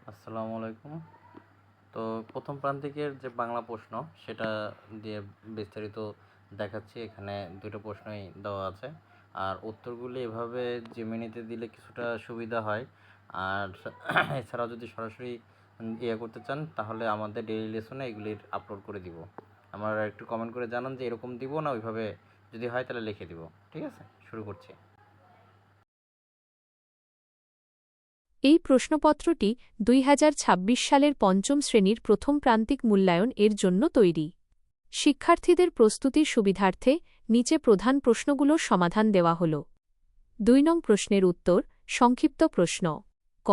আসসালামু আলাইকুম। তো প্রথম প্রান্তিকের যে বাংলা প্রশ্ন সেটা দিয়ে বিস্তারিত দেখাচ্ছি। এখানে ২টো প্রশ্নই দেওয়া আছে। আর উত্তরগুলি এভাবে জেমিনিতে দিলে কিছুটা সুবিধা হয়। আর এছাড়াও যদি সরাসরি করতে চান তাহলে আমাদের ডেইলি লেসনে এগুলির আপলোড করে দিব। আপনারা একটু কমেন্ট করে জানান যে এরকম দিব না ওইভাবে যদি হয় তাহলে লিখে দিব। ঠিক আছে? শুরু করছি। এই প্রশ্নপত্রটি ২০২৬ সালের পঞ্চম শ্রেণীর প্রথম প্রান্তিক মূল্যায়ন এর জন্য তৈরি। শিক্ষার্থীদের প্রস্তুতির সুবিধার্থে নিচে প্রধান প্রশ্নগুলোর সমাধান দেওয়া হল। ২ নং প্রশ্নের উত্তর, সংক্ষিপ্ত প্রশ্ন। ক।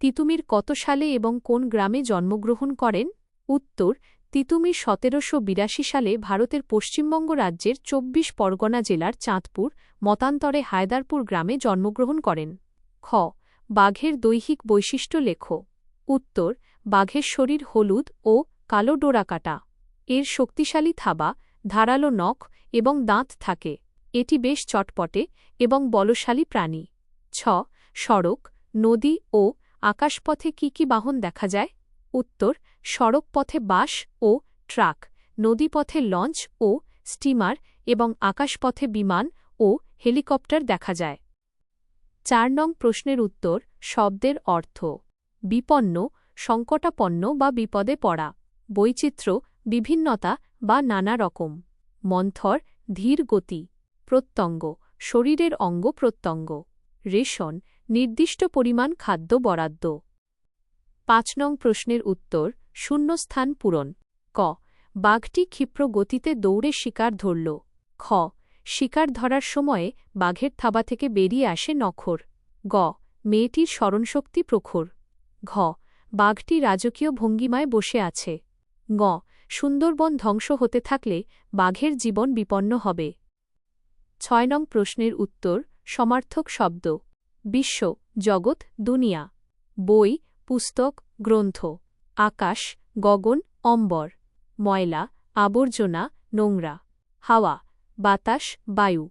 তিতুমীর কত সালে এবং কোন গ্রামে জন্মগ্রহণ করেন? উত্তর, তিতুমীর ১৭৮২ সালে ভারতের পশ্চিমবঙ্গ রাজ্যের ২৪ পরগনা জেলার চাঁদপুর, মতান্তরে হায়দারপুর গ্রামে জন্মগ্রহণ করেন। খ। বাঘের দৈহিক বৈশিষ্ট্য লেখো। উত্তর, বাঘের শরীর হলুদ ও কালো ডোরাকাটা। এর শক্তিশালী থাবা, ধারালো নখ এবং দাঁত থাকে। এটি বেশ চটপটে এবং বলশালী প্রাণী। ছ। সড়ক, নদী ও আকাশপথে কি কি বাহন দেখা যায়? উত্তর, সড়ক পথে বাস ও ট্রাক, নদীপথে লঞ্চ ও স্টিমার এবং আকাশপথে বিমান ও হেলিকপ্টার দেখা যায়। ৪ নং প্রশ্নের উত্তর, শব্দের অর্থ। বিপন্ন, সংকটাপন্ন বা বিপদে পড়া। বৈচিত্র্য, বিভিন্নতা বা নানা রকম। মন্থর, ধীর গতি। প্রত্যঙ্গ, শরীরের অঙ্গ প্রত্যঙ্গ। রেশন, নির্দিষ্ট পরিমাণ খাদ্য বরাদ্দ। ৫ নং প্রশ্নের উত্তর, শূন্যস্থান পূরণ। ক। বাঘটি ক্ষিপ্র গতিতে দৌড়ে শিকার ধরল। খ। শিকার ধরার সময়ে বাঘের থাবা থেকে বেরিয়ে আসে নখর। গ। মেয়েটির স্মরণশক্তি প্রখর। ঘ। বাঘটি রাজকীয় ভঙ্গিমায় বসে আছে। ঙ। সুন্দরবন ধ্বংস হতে থাকলে বাঘের জীবন বিপন্ন হবে। ৬ নং প্রশ্নের উত্তর, সমার্থক শব্দ। বিশ্ব, জগৎ, দুনিয়া। বই, পুস্তক, গ্রন্থ। আকাশ, গগন, অম্বর। ময়লা, আবর্জনা, নোংরা। হাওয়া, বাতাস, বায়ু।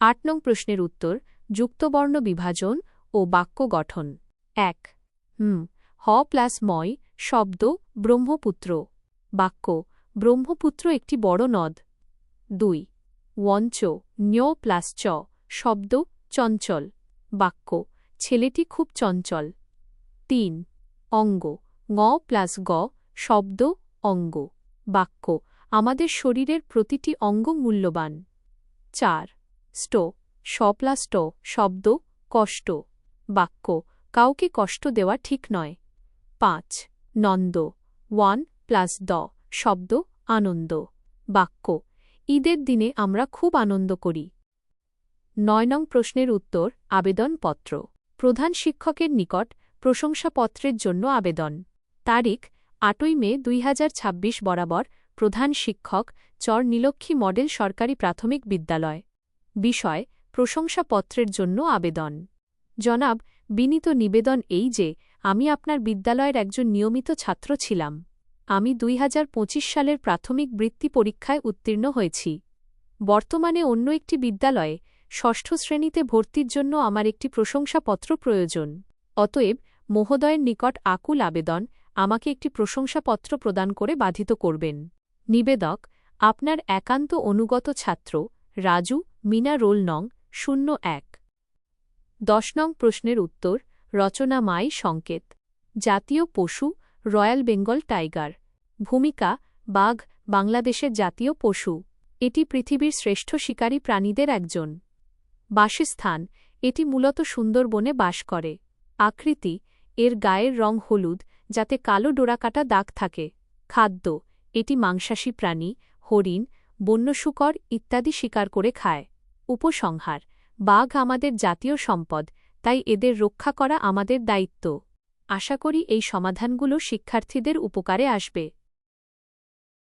৮ নং প্রশ্নের উত্তর, যুক্তবর্ণ বিভাজন ও বাক্য গঠন। ১। হ প্লাস ময়, শব্দ, ব্রহ্মপুত্র। বাক্য, ব্রহ্মপুত্র একটি বড় নদ। ২। ওয়ঞ্চ, ঞ প্লাস চ, শব্দ, চঞ্চল। বাক্য, ছেলেটি খুব চঞ্চল। ৩। অঙ্গ, ঙ প্লাস গ, শব্দ, অঙ্গ। বাক্য, আমাদের শরীরের প্রতিটি অঙ্গ মূল্যবান। ৪। স্ট, স প্লাস ট, শব্দ, কষ্ট। বাক্য, কাউকে কষ্ট দেওয়া ঠিক নয়। ৫। নন্দ, ওয়ান প্লাস দ, শব্দ, আনন্দ। বাক্য, ঈদের দিনে আমরা খুব আনন্দ করি। ৯ নং প্রশ্নের উত্তর, আবেদনপত্র। প্রধান শিক্ষকের নিকট প্রশংসাপত্রের জন্য আবেদন। তারিখ ৮ই মে ২০২৬ বরাবর প্রধান শিক্ষক, চর নীলক্ষী মডেল সরকারি প্রাথমিক বিদ্যালয়। বিষয়, প্রশংসাপত্রের জন্য আবেদন। জনাব, বিনীত নিবেদন এই যে আমি আপনার বিদ্যালয়ের একজন নিয়মিত ছাত্র ছিলাম। আমি ২০২৫ সালের প্রাথমিক বৃত্তি পরীক্ষায় উত্তীর্ণ হয়েছি। বর্তমানে অন্য একটি বিদ্যালয়ে ষষ্ঠ শ্রেণীতে ভর্তির জন্য আমার একটি প্রশংসাপত্র প্রয়োজন। অতএব মহোদয়ের নিকট আকুল আবেদন, আমাকে একটি প্রশংসাপত্র প্রদান করে বাধিত করবেন। নিবেদক, আপনার একান্ত অনুগত ছাত্র, রাজু, মিনা, রোল নং ০১। ১০ নং প্রশ্নের উত্তর, রচনা মাই সংকেত। জাতীয় পশু, রয়্যাল বেঙ্গল টাইগার। ভূমিকা, বাঘ বাংলাদেশের জাতীয় পশু। এটি পৃথিবীর শ্রেষ্ঠ শিকারী প্রাণীদের একজন। বাসস্থান, এটি মূলত সুন্দরবনে বাস করে। আকৃতি, এর গায়ের রং হলুদ যাতে কালো ডোরাকাটা দাগ থাকে। খাদ্য, এটি মাংসাশী প্রাণী, হরিণ, বন্য শূকর ইত্যাদি শিকার করে খায়। উপসংহার, বাঘ আমাদের জাতীয় সম্পদ, তাই এদের রক্ষা করা আমাদের দায়িত্ব। আশা করি এই সমাধানগুলো শিক্ষার্থীদের উপকারে আসবে।